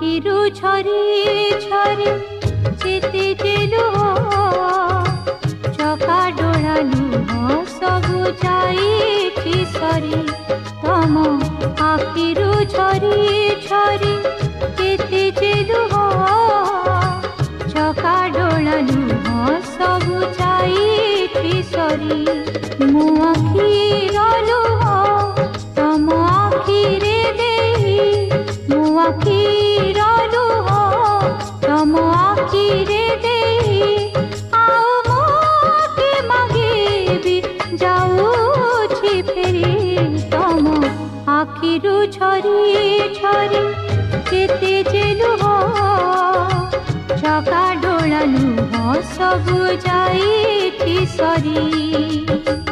आखिरु झरी झरी जेते जेलुह चका डोला लुह सबु जाई सरी तम आखिरु झरी झरी जेते जेलुह चका डोला लुह सबु जाई सरी मो आखिर लुह तम आखिरे देही मो आखिर लुह तम आखिरे देही आओ मोके मागेबी जाऊछि फेरी तम आखिरु झरी झरी केते जे लुह चका डोला लुह सबु जाई सरी।